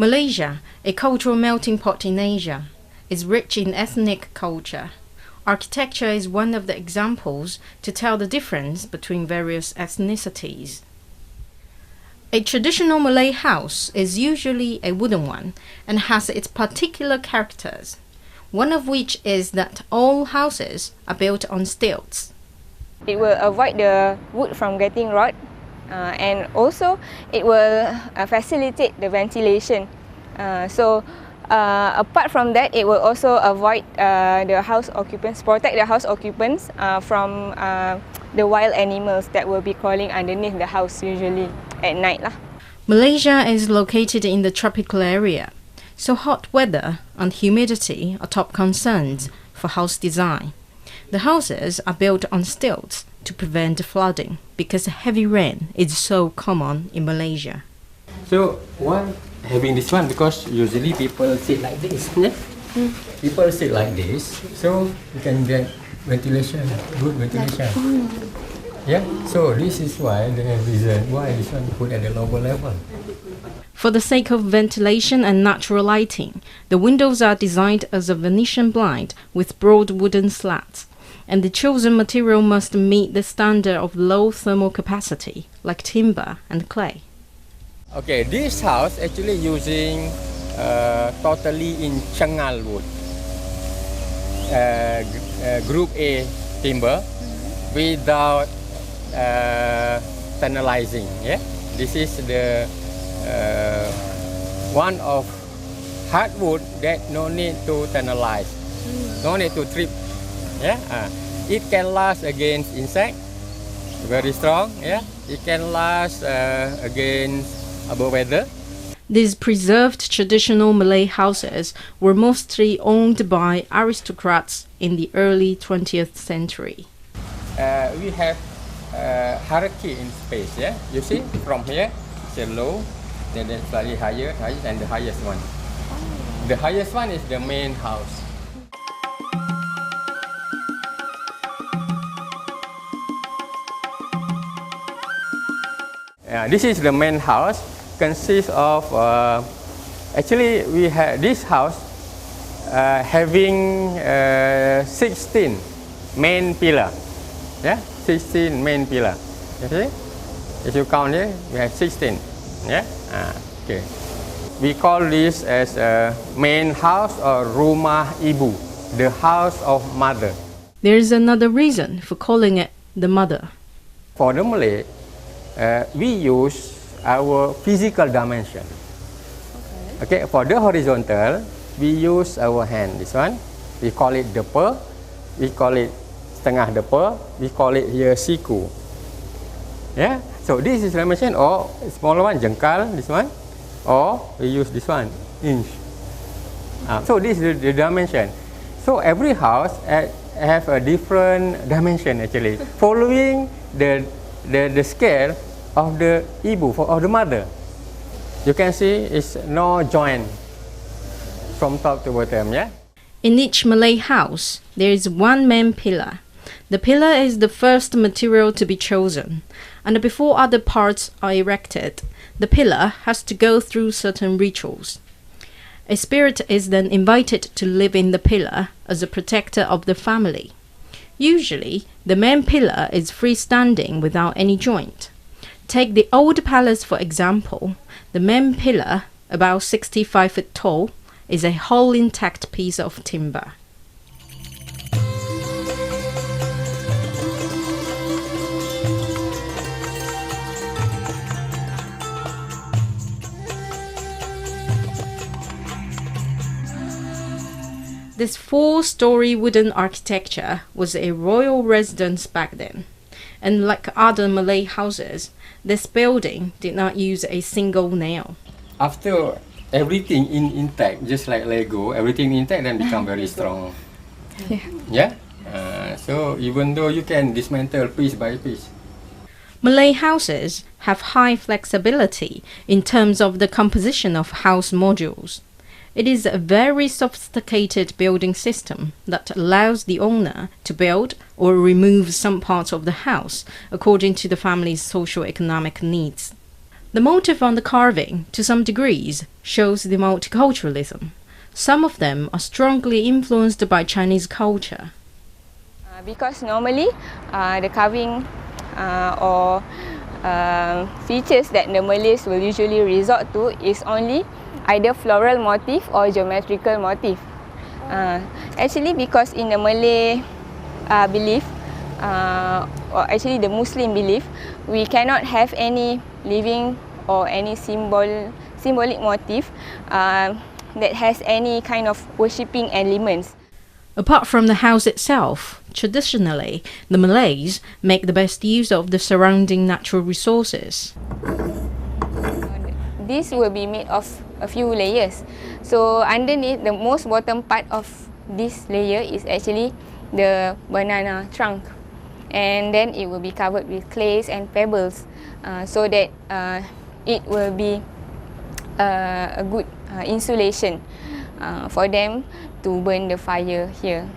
Malaysia, a cultural melting pot in Asia, is rich in ethnic culture. Architecture is one of the examples to tell the difference between various ethnicities. A traditional Malay house is usually a wooden one and has its particular characters, one of which is that all houses are built on stilts. It will avoid the wood from getting rot, and also it will facilitate the ventilation. Apart from that, it will also avoid the house occupants, protect the house occupants from the wild animals that will be crawling underneath the house usually at night. Malaysia is located in the tropical area, so hot weather and humidity are top concerns for house design. The houses are built on stilts to prevent flooding because heavy rain is so common in Malaysia. So why having this one? Because usually people sit like this. Yeah? People sit like this, so you can get ventilation, good ventilation. Yeah. So this is why the reason why this one put at the lower level. For the sake of ventilation and natural lighting, the windows are designed as a Venetian blind with broad wooden slats, and the chosen material must meet the standard of low thermal capacity, like timber and clay. Okay, this house actually using totally in Chengal wood, Group A timber, without tunnelizing. Yeah, this is the one of hardwood that no need to tunnelize, no need to trip. Yeah, it can last against insect, very strong. Yeah, it can last against above weather. These preserved traditional Malay houses were mostly owned by aristocrats in the early 20th century. We have hierarchy in space. Yeah, you see from here, it's low, then slightly higher, and the highest one. The highest one is the main house. This is the main house. Consists of actually we have this house having 16 main pillar. Yeah, 16 main pillar. You see, if you count here, we have 16. Yeah, okay. We call this as a main house or rumah ibu, the house of mother. There is another reason for calling it the mother. For the Malay, we use our physical dimension. Okay, for the horizontal, we use our hand. This one, we call it depa, we call it setengah depa, we call it here siku. Yeah, so this is dimension, or smaller one, jengkal, this one, or we use this one, inch. So this is the dimension. So every house have a different dimension actually, following the scale of the ibu, of the mother. You can see it's no joint from top to bottom. Yeah. In each Malay house, there is one main pillar. The pillar is the first material to be chosen, and before other parts are erected, the pillar has to go through certain rituals. A spirit is then invited to live in the pillar as a protector of the family. Usually, the main pillar is freestanding without any joint. Take the old palace for example. The main pillar, about 65 feet tall, is a whole intact piece of timber. This 4-story wooden architecture was a royal residence back then, and like other Malay houses, this building did not use a single nail. After everything intact, just like Lego, everything intact then become very strong. Yeah. So even though you can dismantle piece by piece. Malay houses have high flexibility in terms of the composition of house modules. It is a very sophisticated building system that allows the owner to build or remove some parts of the house according to the family's socio-economic needs. The motif on the carving, to some degrees, shows the multiculturalism. Some of them are strongly influenced by Chinese culture. Because normally the carving or features that the Malays will usually resort to is only either floral motif or geometrical motif. Actually, because in the Malay belief, or actually the Muslim belief, we cannot have any living or any symbolic motif that has any kind of worshipping elements. Apart from the house itself, traditionally, the Malays make the best use of the surrounding natural resources. This will be made of a few layers. So underneath, the most bottom part of this layer is actually the banana trunk. And then it will be covered with clays and pebbles so that it will be a good insulation for them to burn the fire here.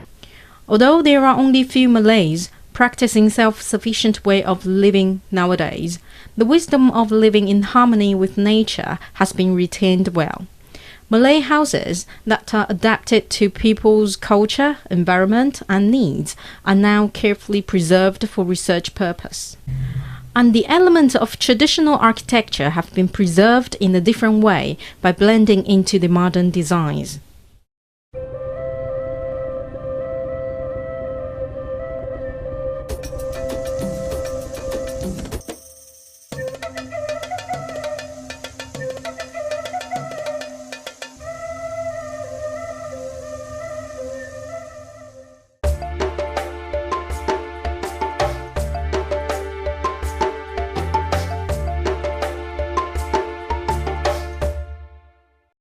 Although there are only few Malays practicing self-sufficient way of living nowadays, the wisdom of living in harmony with nature has been retained well. Malay houses that are adapted to people's culture, environment and needs are now carefully preserved for research purpose. And the elements of traditional architecture have been preserved in a different way by blending into the modern designs.